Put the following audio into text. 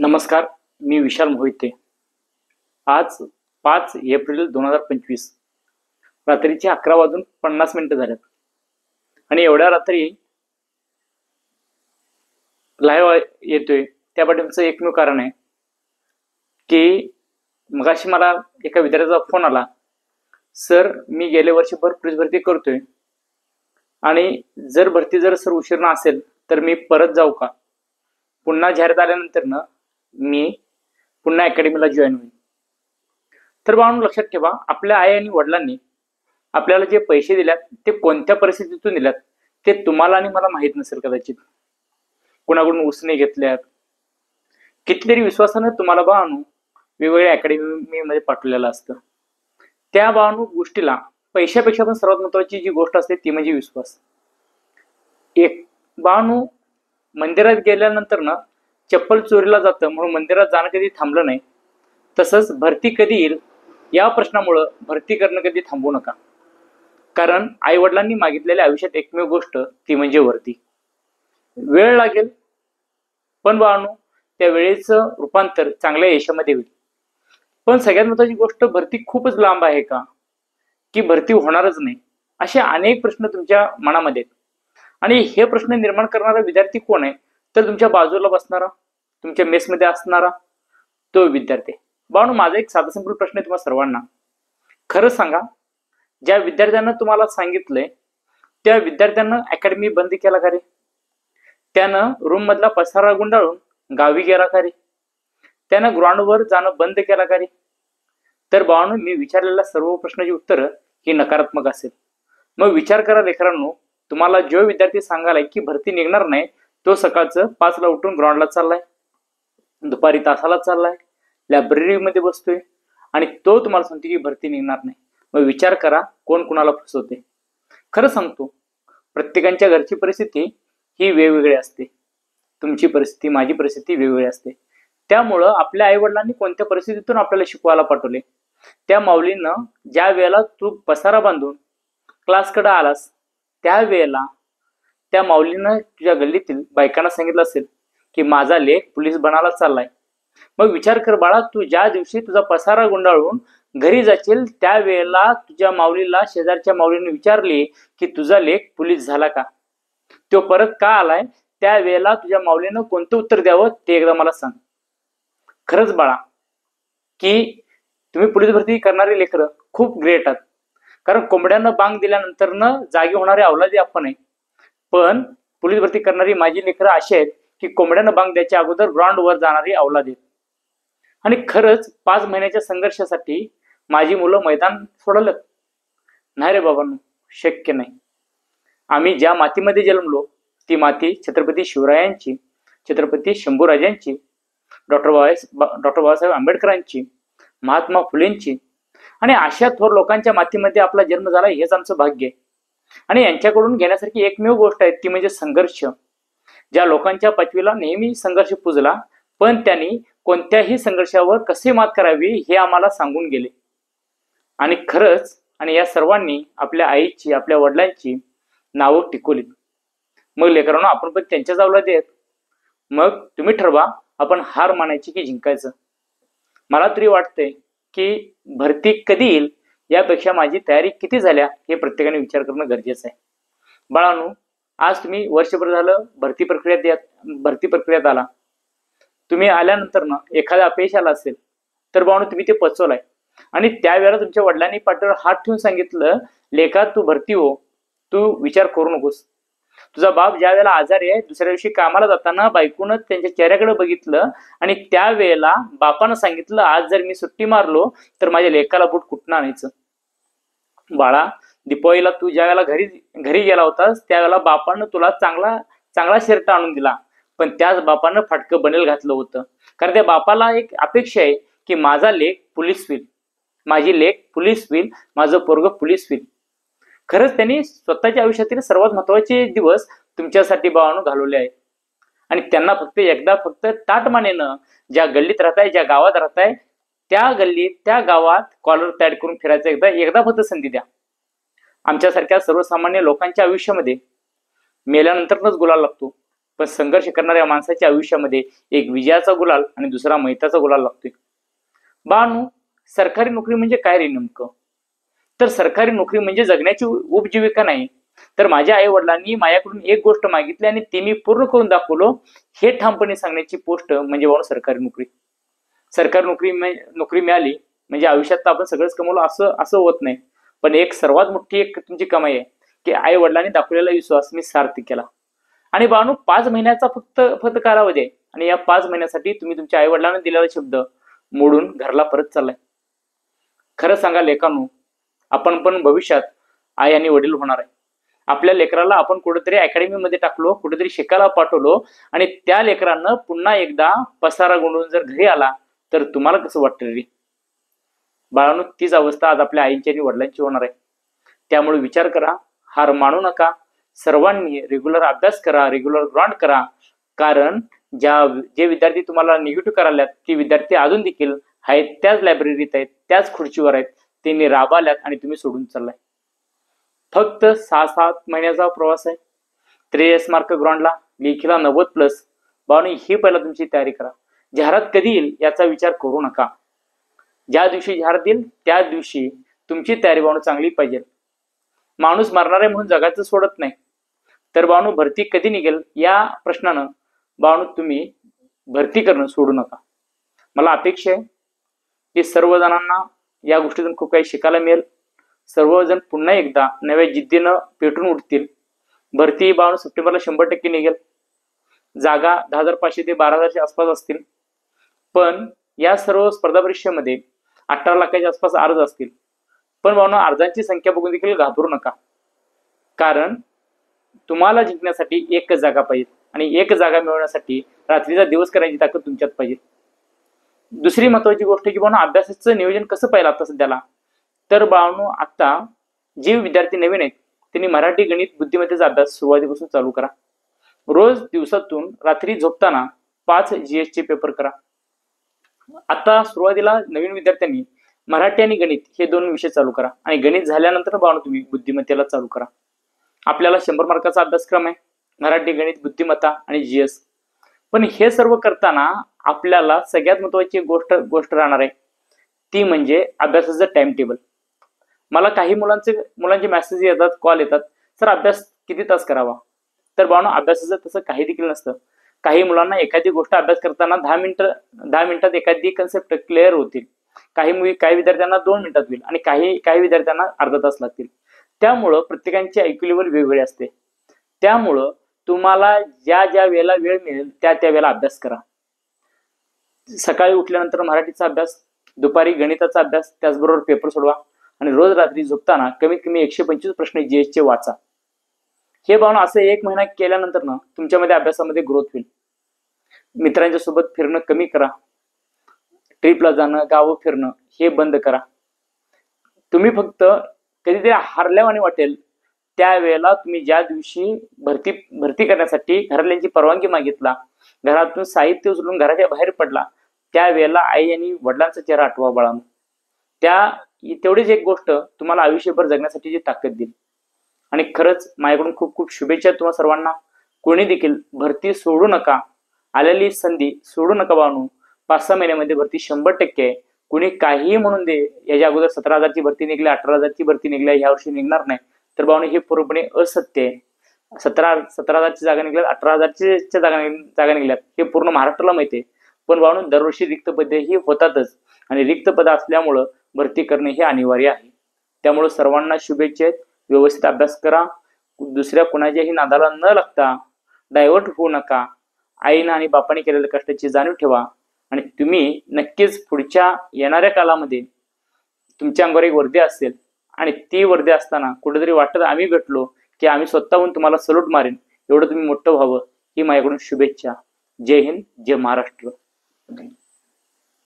नमस्कार, मी विशाल मोहिते। आज 5 एप्रिल 2025 रात्रीचे 11:50 झाल्यात आणि एवढ्या रात्री लाईव्ह येतोय त्या पाठीमागचं एकमेव कारण आहे की मगाशी मला एका विद्यार्थ्याचा फोन आला, सर मी गेल्या वर्षभर पोलीस भरती करतोय आणि जर भरती सर उशीर असेल तर मी परत जाऊ का? पुन्हा जाहिरात आल्यानंतर मी पुन्हा अकॅडमीला जॉईन होईल। तर बाळांनो लक्षात ठेवा, आपल्या आई आणि वडिलांनी आपल्याला जे पैसे दिल्यात ते कोणत्या परिस्थितीतून दिल्यात ते तुम्हाला आणि मला माहित नसेल कदाचित। कुणाकडून उसने घेतल्यात, कितीतरी विश्वासाने तुम्हाला बाळांनो वेगवेगळ्या अकॅडमीमध्ये पाठवलेलं असतं। त्या बाळांनो गोष्टीला पैशापेक्षा पण सर्वात महत्त्वाची जी गोष्ट असते ती म्हणजे विश्वास। एक बाळांनो मंदिरात गेल्यानंतर चप्पल चोरीला जातं म्हणून मंदिरात जाणं कधी थांबलं नाही, तसंच भरती कधी येईल या प्रश्नामुळे भरती करणं कधी थांबवू नका। कारण आई वडिलांनी मागितलेल्या आयुष्यात एकमेव गोष्ट ती म्हणजे भरती। वेळ लागेल पण बाळांनो त्या वेळेचं रूपांतर चांगल्या यशामध्ये होईल। पण सगळ्यात महत्त्वाची गोष्ट, भरती खूपच लांब आहे का की भरती होणारच नाही, असे अनेक प्रश्न तुमच्या मनामध्ये आहेत। आणि हे प्रश्न निर्माण करणारा विद्यार्थी कोण आहे? तर तुमच्या बाजूला बसणारा, तुमच्या मेसमध्ये असणारा तो विद्यार्थी। बाळांनो माझा एक साधा सिंपल प्रश्न आहे तुम्हाला सर्वांना, खरं सांगा, ज्या विद्यार्थ्यांना तुम्हाला सांगितलंय त्या विद्यार्थ्यांना अकॅडमी बंद केला का रे? त्यानं रूम मधला पसारा गुंडाळून गावी गेला का रे? त्यानं ग्राउंडवर जाणं बंद केला का रे? तर बाळांनो मी विचारलेल्या सर्व प्रश्नाची उत्तरं ही नकारात्मक असेल। मग विचार करा लेकरांनो, तुम्हाला जो विद्यार्थी सांगालाय की भरती निघणार नाही तो सकाळचं 5ला उठून ग्राउंडला चाललाय, दुपारी तासाला चाललाय, लायब्ररीमध्ये बसतोय आणि तो तुम्हाला सांगतो की भरती निघणार नाही। मग विचार करा कोण कुणाला फसवते। खरं सांगतो, प्रत्येकाच्या घरची परिस्थिती ही वेगवेगळी असते, तुमची परिस्थिती माझी परिस्थिती वेगवेगळी असते। त्यामुळं आपल्या आई वडिलांनी कोणत्या परिस्थितीतून आपल्याला शिकवायला पाठवले, त्या माऊलीनं ज्या वेळेला तू पसारा बांधून क्लासकडे आलास त्यावेळेला त्या माऊलीनं तुझ्या गल्लीतील बायकांना सांगितलं असेल की माझा लेक पोलीस बनायला चाललाय। मग विचार कर बाळा, तू ज्या दिवशी तुझा पसारा गुंडाळून घरी जाशील त्यावेळेला तुझ्या माऊलीला शेजारच्या माऊलीने विचारले की तुझा लेक पोलीस झाला का? तो परत का आलाय? त्यावेळेला तुझ्या माऊलीनं कोणतं उत्तर द्यावं ते एकदा मला सांग। खरंच बाळा की तुम्ही पोलीस भरती करणारी लेकरं खूप ग्रेट आहात, कारण कोंबड्यांना बांग दिल्यानंतर जागी होणारे अवलादी आपण आहे। पण पोलीस भरती करणारी माझी लेकरं अशी आहेत की कोंबड्यांना बांग द्यायच्या अगोदर ग्राउंडवर जाणारी अवलाद आहेत। आणि खरंच 5 महिन्याच्या संघर्षासाठी माझी मुलं मैदान सोडलं नाही रे बाबांनो, शक्य नाही। आम्ही ज्या मातीमध्ये जन्मलो ती माती छत्रपती शिवरायांची, छत्रपती शंभूराजांची, डॉक्टर बाबासाहेब आंबेडकरांची, महात्मा फुलेंची आणि अशा थोर लोकांच्या मातीमध्ये आपला जन्म झाला, हेच आमचं भाग्य आहे। आणि यांच्याकडून घेण्यासारखी एकमेव गोष्ट आहे ती म्हणजे संघर्ष। ज्या लोकांच्या पचवीला नेहमी संघर्ष पुजला पण त्यांनी कोणत्याही संघर्षावर कसे मात करावी हे आम्हाला सांगून गेले। आणि खरंच आणि या सर्वांनी आपल्या आईची, आपल्या वडिलांची नावं टिकवली। मग लेकरांनो आपण पण त्यांच्याच अवलादी आहेत। मग तुम्ही ठरवा आपण हार मानायची की जिंकायचं। मला तरी वाटतंय की भरती कधी येईल यापेक्षा माझी तयारी किती झाल्या हे प्रत्येकाने विचार करणं गरजेचं आहे। बाळांनो आज तुम्ही वर्षभर झालं भरती प्रक्रियेत आला, तुम्ही आल्यानंतर एखादा अपयश आला असेल तर बाळांनो तुम्ही ते पचवलाय आणि त्यावेळेला तुमच्या वडिलांनी पाठीवर हात ठेवून सांगितलं, लेका तू भरती हो, तू विचार करू नकोस। तुझा बाप ज्या वेळेला आजारी आहे दुसऱ्या दिवशी कामाला जाताना बायकोनं त्यांच्या चेहऱ्याकडे बघितलं आणि त्यावेळेला बापानं सांगितलं, आज जर मी सुट्टी मारलो तर माझ्या लेकाला बूट कुठनं आणायचं? बाळा दीपावलीला तू ज्या वेळेला घरी गेला होतास त्यावेळेला बापानं तुला चांगला शर्ट आणून दिला, पण त्याच बापानं फाटकं बनेल घातलं होतं। कारण त्या बापाला एक अपेक्षा आहे की माझा लेक पोलीस होईल, माझी लेक पोलीस होईल, माझं पोरगं पोलीस होईल। खरंच त्यांनी स्वतःच्या आयुष्यातील सर्वात महत्वाचे दिवस तुमच्यासाठी बाळांनो घालवले आहेत आणि त्यांना फक्त ताटमानेनं ज्या गल्लीत राहताय, ज्या गावात राहताय त्या गल्लीत त्या गावात कॉलर तयार करून फिरायचं एकदा फक्त संधी द्या। आमच्यासारख्या सर्वसामान्य लोकांच्या आयुष्यामध्ये मेल्यानंतरच गुलाल लागतो, पण संघर्ष करणाऱ्या माणसाच्या आयुष्यामध्ये एक विजयाचा गुलाल आणि दुसरा मैताचा गुलाल लागतोय. बाळांनो, सरकारी नोकरी म्हणजे काय रे नेमकं? तर सरकारी नोकरी म्हणजे जगण्याची उपजीविका नाही, तर माझ्या आई वडिलांनी माझ्याकडून एक गोष्ट मागितली आणि ती मी पूर्ण करून दाखवलो हे ठामपणे सांगण्याची पोस्ट म्हणजे बाळांनो सरकारी नोकरी. सरकारी नोकरी मिळाली म्हणजे आयुष्यात आपण सगळंच कमवलं असं असं होत नाही, पण एक सर्वात मोठी एक तुमची कमाई आहे की आई वडिलांनी दाखवलेला विश्वास मी सार्थ केला. आणि बाळांनो, 5 महिन्याचा फक्त कालावधी आहे आणि या 5 महिन्यासाठी तुम्ही तुमच्या आई वडिलांना दिलेला शब्द मोडून घरला परत चाललाय. खरं सांगा लेकांनो, आपण पण भविष्यात आई आणि वडील होणार आहे. आपल्या लेकराला आपण कुठेतरी अकॅडमीमध्ये टाकलो, कुठेतरी शिकायला पाठवलो आणि त्या लेकरांना पुन्हा एकदा पसारा गुंडून जर घरी आला तर तुम्हाला कसं वाटतं रे? बाळांनो, तीच अवस्था आज आपल्या आईंची आणि वडिलांची होणार आहे. त्यामुळे विचार करा, हार मानू नका. सर्वांनी रेग्युलर अभ्यास करा, रेग्युलर ग्राउंड करा. कारण जे विद्यार्थी तुम्हाला निगेटिव्ह करायला ती विद्यार्थी अजून देखील आहेत, त्याच लायब्ररीत आहेत, त्याच खुर्चीवर आहेत, त्यांनी राबाल्यात आणि तुम्ही सोडून चाललाय. फक्त 6-7 महिन्याचा प्रवास आहे. 43 मार्क ग्राउंडला, लेखीला 90+. बाळांनो, ही पहिला तुमची तयारी करा. जाहिरात कधी येईल याचा विचार करू नका. ज्या दिवशी जाहिरात येईल त्या दिवशी तुमची तयारी बाळांनो चांगली पाहिजे. माणूस मारणार आहे म्हणून जगाचं सोडत नाही. तर बाळांनो, भरती कधी निघेल या प्रश्नानं बाळांनो तुम्ही भरती करणं सोडू नका. मला अपेक्षा आहे की सर्वजणांना या गोष्टीतून खूप काही शिकायला मिळेल. सर्वजण पुन्हा एकदा नव्या जिद्दीनं पेटून उठतील. भरती बाळांनो सप्टेंबरला 100% निघेल. जागा 10,500 ते 12,000च्या आसपास असतील. पण या सर्व स्पर्धा परीक्षेमध्ये 18 लाखाच्या आसपास अर्ज असतील. पण बाळांनो, अर्जांची संख्या बघून देखील घाबरू नका. कारण तुम्हाला जिंकण्यासाठी एकच जागा पाहिजे आणि एक जागा मिळवण्यासाठी रात्रीचा दिवस करायची ताकद तुमच्यात पाहिजे. दुसरी महत्वाची गोष्ट की बाळांनो, अभ्यासाचं नियोजन कसं पाहिलं आता सध्याला? तर बाळांनो, आता जे विद्यार्थी नवीन आहेत त्यांनी मराठी, गणित, बुद्धिमत्तेचा अभ्यास सुरुवातीपासून चालू करा. रोज दिवसातून रात्री झोपताना 5 GS चे पेपर करा. आता सुरुवातीला नवीन विद्यार्थ्यांनी मराठी आणि गणित हे 2 विषय चालू करा आणि गणित झाल्यानंतर बाळांनो तुम्ही बुद्धिमत्तेला चालू करा. आपल्याला 100 मार्काचा अभ्यासक्रम आहे, मराठी, गणित, बुद्धिमत्ता आणि GS. पण हे सर्व करताना आपल्याला सगळ्यात महत्वाची गोष्ट राहणार आहे ती म्हणजे अभ्यासाचं टाइम टेबल. मला काही मुलांचे मेसेज येतात, कॉल येतात, सर अभ्यास किती तास करावा? तर बाळांनो, अभ्यासाचं तसं काही देखील नसतं. काही मुलांना एखादी गोष्ट अभ्यास करताना 10 मिनिटात एखादी कन्सेप्ट क्लिअर होतील. काही विद्यार्थ्यांना 2 मिनिटात होईल आणि काही विद्यार्थ्यांना अर्धा तास लागतील. त्यामुळं प्रत्येकांची IQ लेवल वेगवेगळे असते. त्यामुळं तुम्हाला ज्या वेळेला वेळ मिळेल त्या वेळेला अभ्यास करा. सकाळी उठल्यानंतर मराठीचा अभ्यास, दुपारी गणिताचा अभ्यास, त्याचबरोबर पेपर सोडवा आणि रोज रात्री झोपताना कमीत कमी 125 प्रश्न GS चे वाचा. हे बाळांनो असं 1 महिना केल्यानंतर ना तुमच्यामध्ये अभ्यासामध्ये ग्रोथ होईल. मित्रांच्या सोबत फिरणं कमी करा. ट्रिपला जाणं, गावं फिरणं हे बंद करा. तुम्ही फक्त कधीतरी हारल्यावानी वाटेल त्यावेळेला तुम्ही ज्या दिवशी भरती करण्यासाठी घरातल्यांची परवानगी मागितला, घरातून साहित्य उचलून घराच्या बाहेर पडला, त्यावेळेला आई आणि वडिलांचा चेहरा आठवा बाळांनो. तेवढीच एक गोष्ट तुम्हाला आयुष्यभर जगण्यासाठीची ताकद देईल. आणि खरंच माझ्याकडून खूप खूप शुभेच्छा तुम्हा सर्वांना. कोणी देखील भरती सोडू नका. आलेली संधी सोडू नका बाळांनो. 5-6 महिन्यामध्ये भरती 100% आहे. कुणी काहीही म्हणून दे, याच्या अगोदर 17,000ची भरती निघली, 18,000ची भरती निघली, ह्या वर्षी निघणार नाही, तर बाळांनो हे पूर्णपणे असत्य आहे. 17,000ची जागा निघल्यात, 18,000च्या जागा निघल्यात हे पूर्ण महाराष्ट्राला माहिती आहे. पण बाळांनो दरवर्षी रिक्त पदे ही होतातच आणि रिक्त पद असल्यामुळं भरती करणे हे अनिवार्य आहे. त्यामुळे सर्वांना शुभेच्छा आहेत. व्यवस्थित अभ्यास करा. दुसऱ्या कुणाच्याही नादाला न लागता डायव्हर्ट होऊ नका. आईनं आणि बापाने केलेल्या कष्टाची जाणीव ठेवा आणि तुम्ही नक्कीच पुढच्या येणाऱ्या काळामध्ये तुमच्या अंगावर एक वर्दी असेल आणि ती वर्दी असताना कुठेतरी वाटत आम्ही भेटलो की आम्ही स्वतःहून तुम्हाला सल्यूट मारेन, एवढं तुम्ही मोठं व्हावं ही माझ्याकडून शुभेच्छा. जय हिंद, जय महाराष्ट्र.